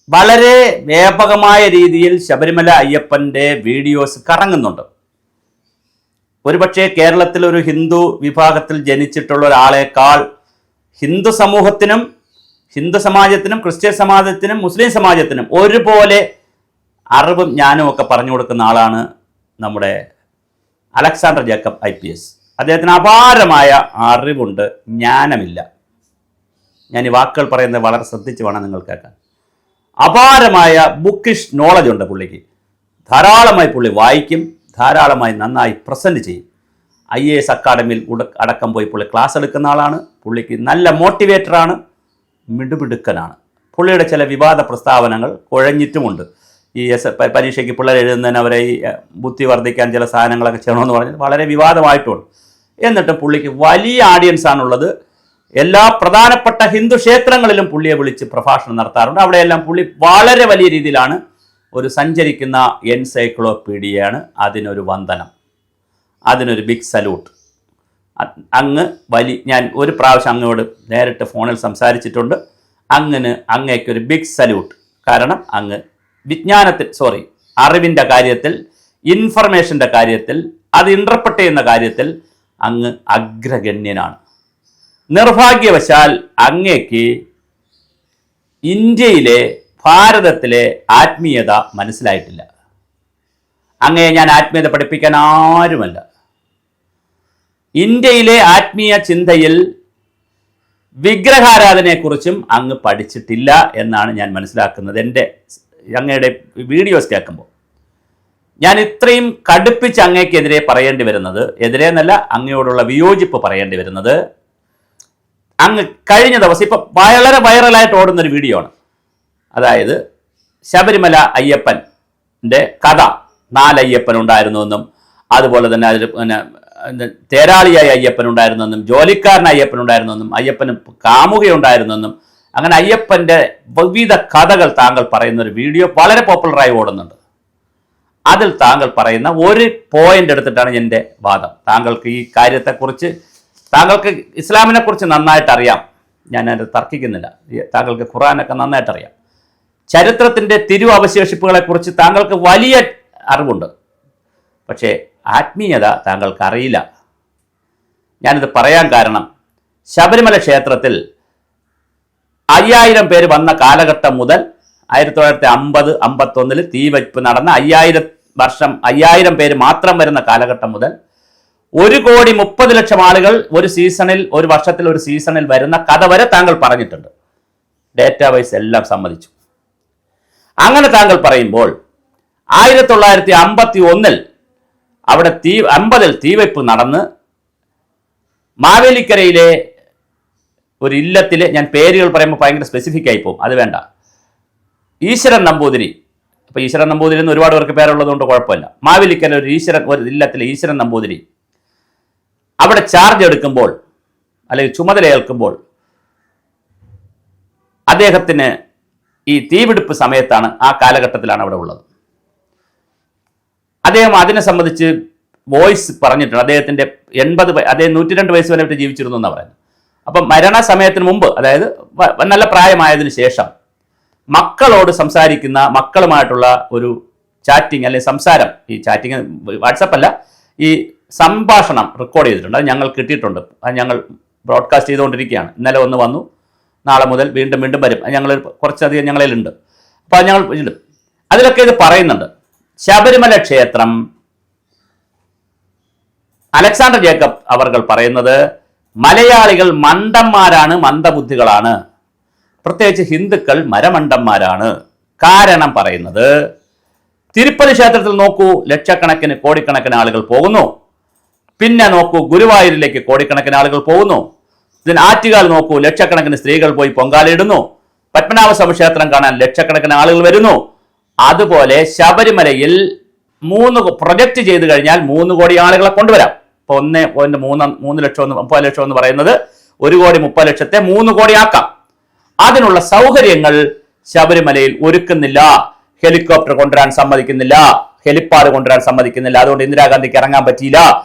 വളരെ വ്യാപകമായ രീതിയിൽ ശബരിമല അയ്യപ്പൻ്റെ വീഡിയോസ് കറങ്ങുന്നുണ്ട്. ഒരുപക്ഷെ കേരളത്തിൽ ഒരു ഹിന്ദു വിഭാഗത്തിൽ ജനിച്ചിട്ടുള്ള ഒരാളെക്കാൾ ഹിന്ദു സമൂഹത്തിനും ഹിന്ദു സമാജത്തിനും ക്രിസ്ത്യൻ സമാജത്തിനും മുസ്ലിം സമാജത്തിനും ഒരുപോലെ അറിവും ജ്ഞാനവും ഒക്കെ പറഞ്ഞു കൊടുക്കുന്ന ആളാണ് നമ്മുടെ അലക്സാണ്ടർ ജേക്കബ് IPS. അദ്ദേഹത്തിന് അപാരമായ അറിവുണ്ട്, ജ്ഞാനമില്ല. ഞാൻ ഈ വാക്കുകൾ പറയുന്നത് വളരെ ശ്രദ്ധിച്ച് വേണം നിങ്ങൾ കേൾക്കാൻ. അപാരമായ ബുക്കിഷ് നോളജ് ഉണ്ട് പുള്ളിക്ക്. ധാരാളമായി പുള്ളി വായിക്കും, ധാരാളമായി നന്നായി പ്രസൻറ്റ് ചെയ്യും. IAS അക്കാഡമിയിൽ അടക്കം പോയി പുള്ളി ക്ലാസ് എടുക്കുന്ന ആളാണ്. പുള്ളിക്ക് നല്ല മോട്ടിവേറ്ററാണ്, മിടുമിടുക്കനാണ്. പുള്ളിയുടെ ചില വിവാദ പ്രസ്താവനകൾ കുഴഞ്ഞിട്ടുമുണ്ട്. ഈ പരീക്ഷയ്ക്ക് പിള്ളേർ എഴുതുന്നതിന് അവരെ ഈ ബുദ്ധി വർദ്ധിക്കാൻ ചില സാധനങ്ങളൊക്കെ ചെയ്യണമെന്ന് പറഞ്ഞാൽ വളരെ വിവാദമായിട്ടുണ്ട്. എന്നിട്ടും പുള്ളിക്ക് വലിയ ആഡിയൻസാണുള്ളത്. എല്ലാ പ്രധാനപ്പെട്ട ഹിന്ദു ക്ഷേത്രങ്ങളിലും പുള്ളിയെ വിളിച്ച് പ്രഭാഷണം നടത്താറുണ്ട്. അവിടെയെല്ലാം പുള്ളി വളരെ വലിയ രീതിയിലാണ് ഒരു സഞ്ചരിക്കുന്ന എൻസൈക്ലോപീഡിയയാണ്. അതിനൊരു വന്ദനം, അതിനൊരു ബിഗ് സല്യൂട്ട്. ഞാൻ ഒരു പ്രാവശ്യം അങ്ങോട് നേരിട്ട് ഫോണിൽ സംസാരിച്ചിട്ടുണ്ട്. അങ്ങേക്കൊരു ബിഗ് സല്യൂട്ട്. കാരണം അങ്ങ് അറിവിൻ്റെ കാര്യത്തിൽ, ഇൻഫർമേഷൻ്റെ കാര്യത്തിൽ, അത് ഇൻ്റർപ്രറ്റ് ചെയ്യുന്ന കാര്യത്തിൽ അങ്ങ് അഗ്രഗണ്യനാണ്. നിർഭാഗ്യവശാൽ അങ്ങേക്ക് ഇന്ത്യയിലെ ഭാരതത്തിലെ ആത്മീയത മനസ്സിലായിട്ടില്ല. അങ്ങയെ ഞാൻ ആത്മീയത പഠിപ്പിക്കാൻ ആരുമല്ല. ഇന്ത്യയിലെ ആത്മീയ ചിന്തയിൽ വിഗ്രഹാരാധനയെക്കുറിച്ചും അങ്ങ് പഠിച്ചിട്ടില്ല എന്നാണ് ഞാൻ മനസ്സിലാക്കുന്നത്. അങ്ങയുടെ വീഡിയോസ് കേൾക്കുമ്പോൾ ഞാൻ ഇത്രയും കടുപ്പിച്ച് അങ്ങേക്കെതിരെ പറയേണ്ടി വരുന്നത്, എതിരെ എന്നല്ല, അങ്ങയോടുള്ള വിയോജിപ്പ് പറയേണ്ടി വരുന്നത്, അങ്ങ് കഴിഞ്ഞ ദിവസം ഇപ്പം വളരെ വൈറലായിട്ട് ഓടുന്നൊരു വീഡിയോ ആണ്. അതായത് ശബരിമല അയ്യപ്പൻ്റെ കഥ, 4 അയ്യപ്പൻ ഉണ്ടായിരുന്നുവെന്നും അതുപോലെ തന്നെ അതിൽ തേരാളിയായ അയ്യപ്പൻ ഉണ്ടായിരുന്നെന്നും ജോലിക്കാരൻ അയ്യപ്പൻ ഉണ്ടായിരുന്നെന്നും അയ്യപ്പന് കാമുകയുണ്ടായിരുന്നെന്നും അങ്ങനെ അയ്യപ്പൻ്റെ വിവിധ കഥകൾ താങ്കൾ പറയുന്ന ഒരു വീഡിയോ വളരെ പോപ്പുലറായി ഓടുന്നുണ്ട്. അതിൽ താങ്കൾ പറയുന്ന ഒരു പോയിന്റ് എടുത്തിട്ടാണ് എൻ്റെ വാദം. താങ്കൾക്ക് ഈ കാര്യത്തെക്കുറിച്ച്, താങ്കൾക്ക് ഇസ്ലാമിനെക്കുറിച്ച് നന്നായിട്ട് അറിയാം, ഞാൻ അത് തർക്കിക്കുന്നില്ല. താങ്കൾക്ക് ഖുർആനൊക്കെ നന്നായിട്ട് അറിയാം. ചരിത്രത്തിൻ്റെ അവശേഷിപ്പുകളെക്കുറിച്ച് താങ്കൾക്ക് വലിയ അറിവുണ്ട്. പക്ഷേ ആത്മീയത താങ്കൾക്ക് അറിയില്ല. ഞാനിത് പറയാൻ കാരണം, ശബരിമല ക്ഷേത്രത്തിൽ 5000 പേര് വന്ന കാലഘട്ടം മുതൽ 1950-51 തീവയ്പ് നടന്ന 5000 പേര് മാത്രം വരുന്ന കാലഘട്ടം മുതൽ 1,30,00,000 ആളുകൾ ഒരു വർഷത്തിൽ ഒരു സീസണിൽ വരുന്ന കഥ വരെ താങ്കൾ പറഞ്ഞിട്ടുണ്ട്. ഡേറ്റാബേസ് എല്ലാം സമ്മതിച്ചു. അങ്ങനെ താങ്കൾ പറയുമ്പോൾ 1951 അവിടെ 50-ൽ തീവയ്പ് നടന്ന് മാവേലിക്കരയിലെ ഒരു ഇല്ലത്തിൽ, ഞാൻ പേരുകൾ പറയുമ്പോൾ ഭയങ്കര സ്പെസിഫിക് ആയി പോകും, അത് വേണ്ട, ഈശ്വരൻ നമ്പൂതിരി. അപ്പോൾ ഈശ്വരൻ നമ്പൂതിരി എന്ന് ഒരുപാട് പേർക്ക് പേരുള്ളതുകൊണ്ട് കുഴപ്പമില്ല. മാവേലിക്കര ഒരു ഇല്ലത്തിലെ ഈശ്വരൻ നമ്പൂതിരി അവിടെ ചാർജ് എടുക്കുമ്പോൾ അല്ലെങ്കിൽ ചുമതല ഏൽക്കുമ്പോൾ അദ്ദേഹത്തിന് ഈ തീപിടിപ്പ് സമയത്താണ്, ആ കാലഘട്ടത്തിലാണ് അവിടെ ഉള്ളത്. അദ്ദേഹം അതിനെ സംബന്ധിച്ച് വോയിസ് പറഞ്ഞിട്ടുണ്ട്. അദ്ദേഹത്തിൻ്റെ 102 വയസ്സ് വരെ ജീവിച്ചിരുന്നു എന്നാണ് പറയുന്നത്. അപ്പം മരണസമയത്തിന് മുമ്പ്, അതായത് നല്ല പ്രായമായതിനു ശേഷം മക്കളോട് സംസാരിക്കുന്ന, മക്കളുമായിട്ടുള്ള ഒരു ചാറ്റിംഗ് അല്ലെങ്കിൽ സംസാരം, ഈ ചാറ്റിംഗ് വാട്സപ്പ് അല്ല, ഈ സംഭാഷണം റെക്കോർഡ് ചെയ്തിട്ടുണ്ട്. അത് ഞങ്ങൾ കിട്ടിയിട്ടുണ്ട്. അത് ഞങ്ങൾ ബ്രോഡ്കാസ്റ്റ് ചെയ്തുകൊണ്ടിരിക്കുകയാണ്. ഇന്നലെ ഒന്ന് വന്നു, നാളെ മുതൽ വീണ്ടും വരും. ഞങ്ങൾ കുറച്ചധികം ഞങ്ങളിലുണ്ട്. അപ്പോൾ അത് ഞങ്ങൾ ഇടും. അതിലൊക്കെ ഇത് പറയുന്നുണ്ട്. ശബരിമല ക്ഷേത്രം, അലക്സാണ്ടർ ജേക്കബ് അവർകൾ പറയുന്നത്, മലയാളികൾ മണ്ടന്മാരാണ്, മന്ദബുദ്ധികളാണ്, പ്രത്യേകിച്ച് ഹിന്ദുക്കൾ മരമണ്ടന്മാരാണ്. കാരണം പറയുന്നത്, തിരുപ്പതി ക്ഷേത്രത്തിൽ നോക്കൂ, ലക്ഷക്കണക്കിന് കോടിക്കണക്കിന് ആളുകൾ പോകുന്നു. പിന്നെ നോക്കൂ, ഗുരുവായൂരിലേക്ക് കോടിക്കണക്കിന് ആളുകൾ പോകുന്നു. ഇതിന് ആറ്റുകാൽ നോക്കൂ, ലക്ഷക്കണക്കിന് സ്ത്രീകൾ പോയി പൊങ്കാലയിടുന്നു. പത്മനാഭസ്വാമി ക്ഷേത്രം കാണാൻ ലക്ഷക്കണക്കിന് ആളുകൾ വരുന്നു. അതുപോലെ ശബരിമലയിൽ 3 പ്രൊജക്റ്റ് ചെയ്ത് കഴിഞ്ഞാൽ 3 കോടി ആളുകളെ കൊണ്ടുവരാം. ഇപ്പോൾ 1.3 ലക്ഷം 30 ലക്ഷം എന്ന് പറയുന്നത് 1,30,00,000 3 കോടി ആക്കാം. അതിനുള്ള സൗകര്യങ്ങൾ ശബരിമലയിൽ ഒരുക്കുന്നില്ല. ഹെലികോപ്റ്റർ കൊണ്ടുവരാൻ സമ്മതിക്കുന്നില്ല, ഹെലിപ്പാഡ് കൊണ്ടുവരാൻ സമ്മതിക്കുന്നില്ല. അതുകൊണ്ട് ഇന്ദിരാഗാന്ധിക്ക് ഇറങ്ങാൻ പറ്റിയില്ല.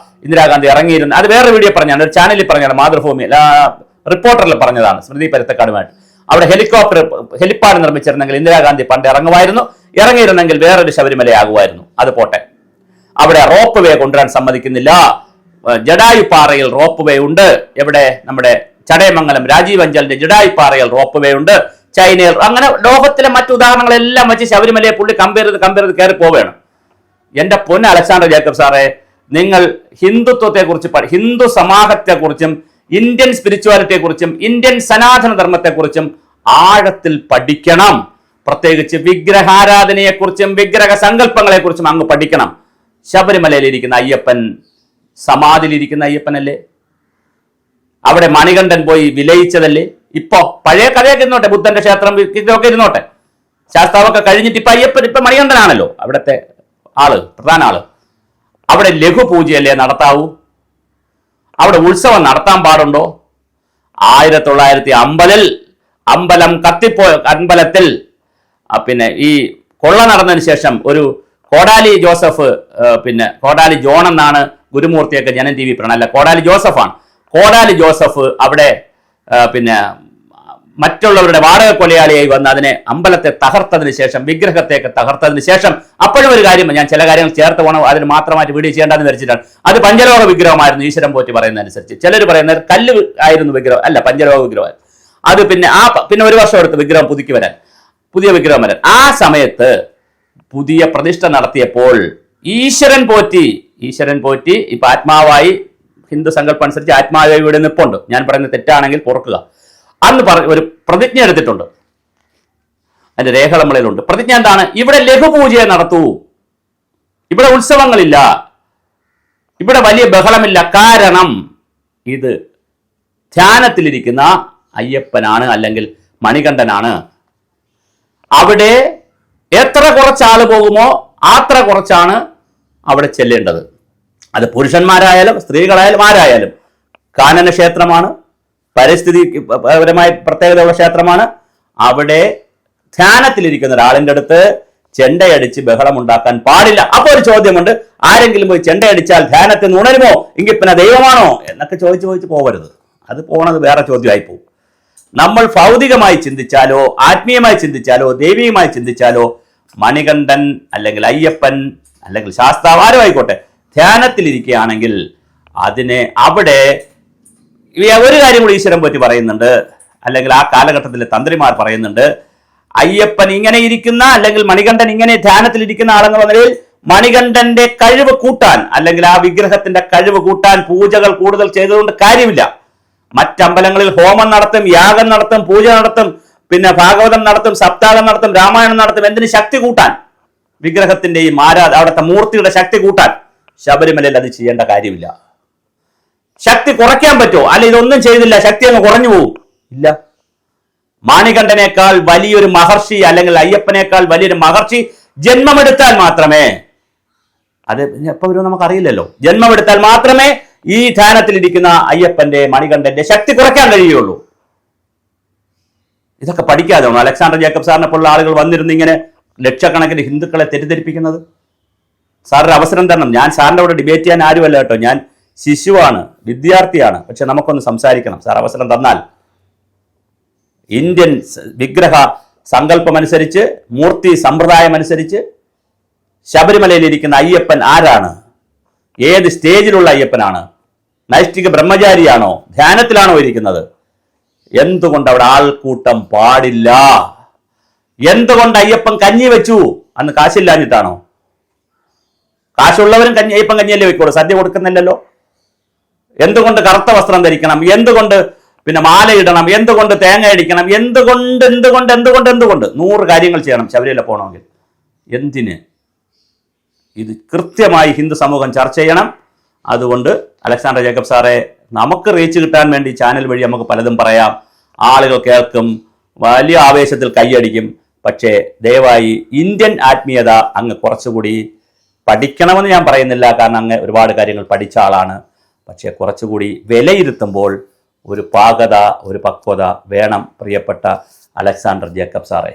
ഇന്ദിരാഗാന്ധി ഇറങ്ങിയിരുന്നു, അത് വേറെ വീഡിയോ പറഞ്ഞാണ്, ഒരു ചാനലിൽ പറഞ്ഞാണ്, മാതൃഭൂമി റിപ്പോർട്ടറിൽ പറഞ്ഞതാണ്, സ്മൃതി പരുത്തക്കാടുമായിട്ട്. അവിടെ ഹെലിപ്പാഡ് നിർമ്മിച്ചിരുന്നെങ്കിൽ ഇന്ദിരാഗാന്ധി പണ്ട് ഇറങ്ങിയിരുന്നെങ്കിൽ വേറൊരു ശബരിമലയാകുമായിരുന്നു. അത് പോട്ടെ. അവിടെ റോപ്പ് വേ കൊണ്ടുവരാൻ സമ്മതിക്കുന്നില്ല. ജഡായുപ്പാറയിൽ റോപ്പ് വേ ഉണ്ട്. എവിടെ? നമ്മുടെ ചടയമംഗലം രാജീവ് അഞ്ചലിന്റെ ജഡായുപ്പാറയിൽ റോപ്പ് വേ ഉണ്ട്. ചൈനയിൽ, അങ്ങനെ ലോകത്തിലെ മറ്റു ഉദാഹരണങ്ങളെല്ലാം വെച്ച് ശബരിമലയെ പുള്ളി കമ്പയർ ചെയ്ത് കയറി പോവുകയാണ്. എന്റെ പൊന്ന് അലക്സാണ്ടർ ജേക്കബ് സാറേ, നിങ്ങൾ ഹിന്ദുത്വത്തെക്കുറിച്ച്, ഹിന്ദു സമാജത്തെക്കുറിച്ചും ഇന്ത്യൻ സ്പിരിച്വാലിറ്റിയെക്കുറിച്ചും ഇന്ത്യൻ സനാതന ധർമ്മത്തെക്കുറിച്ചും ആഴത്തിൽ പഠിക്കണം. പ്രത്യേകിച്ച് വിഗ്രഹാരാധനയെക്കുറിച്ചും വിഗ്രഹ സങ്കല്പങ്ങളെക്കുറിച്ചും അങ്ങ് പഠിക്കണം. ശബരിമലയിൽ ഇരിക്കുന്ന അയ്യപ്പൻ സമാധിയിലിരിക്കുന്ന അയ്യപ്പനല്ലേ? അവിടെ മണികണ്ഠൻ പോയി വിലയിച്ചതല്ലേ? ഇപ്പോ പഴയ കഥയൊക്കെ ഇരുന്നോട്ടെ, ബുദ്ധന്റെ ക്ഷേത്രം ഇതൊക്കെ ഇരുന്നോട്ടെ, ശാസ്താവൊക്കെ കഴിഞ്ഞിട്ട് ഇപ്പൊ അയ്യപ്പൻ, ഇപ്പൊ മണികണ്ഠനാണല്ലോ അവിടുത്തെ ആള്, പ്രധാന ആള്. അവിടെ ലഘുപൂജയല്ലേ നടത്താവൂ? അവിടെ ഉത്സവം നടത്താൻ പാടുണ്ടോ? 1950 അമ്പലം കത്തിപ്പോയ അമ്പലത്തിൽ പിന്നെ ഈ കൊള്ള നടന്നതിന് ശേഷം ഒരു കോടാലി ജോസഫ്, പിന്നെ കോടാലി ജോൺ എന്നാണ് ഗുരുമൂർത്തിയൊക്കെ ജനം ടി വി അല്ല, കോടാലി ജോസഫാണ്. കോടാലി ജോസഫ് അവിടെ പിന്നെ മറ്റുള്ളവരുടെ വാടക കൊലയാളിയായി വന്ന് അതിനെ അമ്പലത്തെ തകർത്തതിന് ശേഷം, വിഗ്രഹത്തെയൊക്കെ തകർത്തതിന് ശേഷം, അപ്പോഴും ഒരു കാര്യം, ഞാൻ ചില കാര്യങ്ങൾ ചേർത്ത് പോകണം, അതിന് മാത്രമായിട്ട് വീഡിയോ ചെയ്യേണ്ടെന്ന് വിചാരിച്ചിട്ടാണ്. അത് പഞ്ചലോക വിഗ്രഹമായിരുന്നു ഈശ്വരൻ പോറ്റി പറയുന്നതനുസരിച്ച്. ചിലർ പറയുന്നത് കല്ല് ആയിരുന്നു വിഗ്രഹം, അല്ല പഞ്ചലോക വിഗ്രഹമായിരുന്നു. അത് പിന്നെ ഒരു വർഷം എടുത്ത് വിഗ്രഹം പുതിയ വിഗ്രഹം വരാൻ. ആ സമയത്ത് പുതിയ പ്രതിഷ്ഠ നടത്തിയപ്പോൾ ഈശ്വരൻ പോറ്റി ഇപ്പൊ ആത്മാവായി, ഹിന്ദു സങ്കല്പം അനുസരിച്ച് ആത്മാവായി ഇവിടെ നിൽപ്പുണ്ട്. ഞാൻ പറയുന്നത് തെറ്റാണെങ്കിൽ പൊറുക്കുക. അന്ന് ഒരു പ്രതിജ്ഞ എടുത്തിട്ടുണ്ട്, അതിന്റെ രേഖ നമ്മളിലുണ്ട്. പ്രതിജ്ഞ എന്താണ്? ഇവിടെ ലഘുപൂജയെ നടത്തൂ, ഇവിടെ ഉത്സവങ്ങളില്ല, ഇവിടെ വലിയ ബഹളമില്ല. കാരണം ഇത് ധ്യാനത്തിലിരിക്കുന്ന അയ്യപ്പനാണ്, അല്ലെങ്കിൽ മണികണ്ഠനാണ്. അവിടെ എത്ര കുറച്ചാള് പോകുമോ അത്ര കുറച്ചാണ് അവിടെ ചെല്ലേണ്ടത്. അത് പുരുഷന്മാരായാലും സ്ത്രീകളായാലും ആരായാലും. കാനന ക്ഷേത്രമാണ്, പരിസ്ഥിതിപരമായ പ്രത്യേകതയുള്ള ക്ഷേത്രമാണ്. അവിടെ ധ്യാനത്തിലിരിക്കുന്ന ഒരാളിൻ്റെ അടുത്ത് ചെണ്ടയടിച്ച് ബഹളം ഉണ്ടാക്കാൻ പാടില്ല. അപ്പോൾ ഒരു ചോദ്യമുണ്ട്, ആരെങ്കിലും പോയി ചെണ്ടയടിച്ചാൽ ധ്യാനത്തിൽ നിന്ന് ഉണരുമോ? എങ്കിൽ പിന്നെ ദൈവമാണോ എന്നൊക്കെ ചോദിച്ച് പോകരുത്. അത് പോണത് വേറെ ചോദ്യമായി പോകും. നമ്മൾ ഭൗതികമായി ചിന്തിച്ചാലോ ആത്മീയമായി ചിന്തിച്ചാലോ ദൈവീയമായി ചിന്തിച്ചാലോ മണികണ്ഠൻ അല്ലെങ്കിൽ അയ്യപ്പൻ അല്ലെങ്കിൽ ശാസ്താവ് ആരോ ആയിക്കോട്ടെ ധ്യാനത്തിലിരിക്കുകയാണെങ്കിൽ അതിനെ അവിടെ ഒരു കാര്യം കൂടി ഈശ്വരൻ പറ്റി പറയുന്നുണ്ട്, അല്ലെങ്കിൽ ആ കാലഘട്ടത്തിലെ തന്ത്രിമാർ പറയുന്നുണ്ട്. അയ്യപ്പൻ ഇങ്ങനെ ഇരിക്കുന്ന അല്ലെങ്കിൽ മണികണ്ഠൻ ഇങ്ങനെ ധ്യാനത്തിലിരിക്കുന്ന ആളെന്ന് പറഞ്ഞാൽ മണികണ്ഠന്റെ കഴിവ് കൂട്ടാൻ, അല്ലെങ്കിൽ ആ വിഗ്രഹത്തിന്റെ കഴിവ് കൂട്ടാൻ പൂജകൾ കൂടുതൽ ചെയ്തുകൊണ്ട് കാര്യമില്ല. മറ്റമ്പലങ്ങളിൽ ഹോമം നടത്തും, യാഗം നടത്തും, പൂജ നടത്തും, പിന്നെ ഭാഗവതം നടത്തും, സപ്താഹം നടത്തും, രാമായണം നടത്തും. എന്തിന്? ശക്തി കൂട്ടാൻ, വിഗ്രഹത്തിന്റെയും അവിടുത്തെ മൂർത്തിയുടെ ശക്തി കൂട്ടാൻ. ശബരിമലയിൽ അത് ചെയ്യേണ്ട കാര്യമില്ല. ശക്തി കുറയ്ക്കാൻ പറ്റുമോ? അല്ല, ഇതൊന്നും ചെയ്തില്ല, ശക്തി അങ്ങ് കുറഞ്ഞു പോകും? ഇല്ല. മണികണ്ഠനേക്കാൾ വലിയൊരു മഹർഷി അല്ലെങ്കിൽ അയ്യപ്പനേക്കാൾ വലിയൊരു മഹർഷി ജന്മമെടുത്താൽ മാത്രമേ, അത് എപ്പോ വരും നമുക്കറിയില്ലല്ലോ, ജന്മമെടുത്താൽ മാത്രമേ ഈ ധ്യാനത്തിലിരിക്കുന്ന അയ്യപ്പന്റെ മണികണ്ഠന്റെ ശക്തി കുറയ്ക്കാൻ കഴിയുള്ളൂ. ഇതൊക്കെ പഠിക്കാതെ അലക്സാണ്ടർ ജേക്കബ് സാറിനെ പോലുള്ള ആളുകൾ വന്നിരുന്ന് ഇങ്ങനെ ലക്ഷക്കണക്കിന് ഹിന്ദുക്കളെ തെറ്റിദ്ധരിപ്പിക്കുന്നത്. സാറിന് അവസരം തരണം. ഞാൻ സാറിൻ്റെ കൂടെ ഡിബേറ്റ് ചെയ്യാൻ ആരുമല്ല കേട്ടോ, ഞാൻ ശിശുവാണ്, വിദ്യാർത്ഥിയാണ്. പക്ഷെ നമുക്കൊന്ന് സംസാരിക്കണം. സാർ അവസരം തന്നാൽ ഇന്ത്യൻ വിഗ്രഹ സങ്കല്പമനുസരിച്ച്, മൂർത്തി സമ്പ്രദായം അനുസരിച്ച് ശബരിമലയിലിരിക്കുന്ന അയ്യപ്പൻ ആരാണ്? ഏത് സ്റ്റേജിലുള്ള അയ്യപ്പനാണ്? നൈഷ്ഠിക ബ്രഹ്മചാരിയാണോ? ധ്യാനത്തിലാണോ ഇരിക്കുന്നത്? എന്തുകൊണ്ട് അവിടെ ആൾക്കൂട്ടം പാടില്ല? എന്തുകൊണ്ട് അയ്യപ്പൻ കഞ്ഞി വെച്ചു? അന്ന് കാശില്ലാഞ്ഞിട്ടാണോ? കാശുള്ളവരും അയ്യപ്പൻ കഞ്ഞിയല്ലേ വെക്കുള്ളൂ, സദ്യ കൊടുക്കുന്നില്ലല്ലോ. എന്തുകൊണ്ട് കറുത്ത വസ്ത്രം ധരിക്കണം? എന്തുകൊണ്ട് പിന്നെ മാലയിടണം? എന്തുകൊണ്ട് തേങ്ങ അടിക്കണം? എന്തുകൊണ്ട് 100 കാര്യങ്ങൾ ചെയ്യണം ശബരിമല പോകണമെങ്കിൽ. എന്തിന്? ഇത് കൃത്യമായി ഹിന്ദു സമൂഹം ചർച്ച ചെയ്യണം. അതുകൊണ്ട് അലക്സാണ്ടർ ജേക്കബ് സാറെ, നമുക്ക് റീച്ച് കിട്ടാൻ വേണ്ടി ചാനൽ വഴി നമുക്ക് പലതും പറയാം, ആളുകൾ കേൾക്കും, വലിയ ആവേശത്തിൽ കൈയടിക്കും. പക്ഷേ ദയവായി ഇന്ത്യൻ ആത്മീയത അങ്ങ് കുറച്ചുകൂടി പഠിക്കണമെന്ന് ഞാൻ പറയുന്നില്ല, കാരണം അങ്ങ് ഒരുപാട് കാര്യങ്ങൾ പഠിച്ച ആളാണ്. പക്ഷേ കുറച്ചുകൂടി വിലയിരുത്തുമ്പോൾ ഒരു പാകത, ഒരു പക്വത വേണം പ്രിയപ്പെട്ട അലക്സാണ്ടർ ജേക്കബ് സാറെ.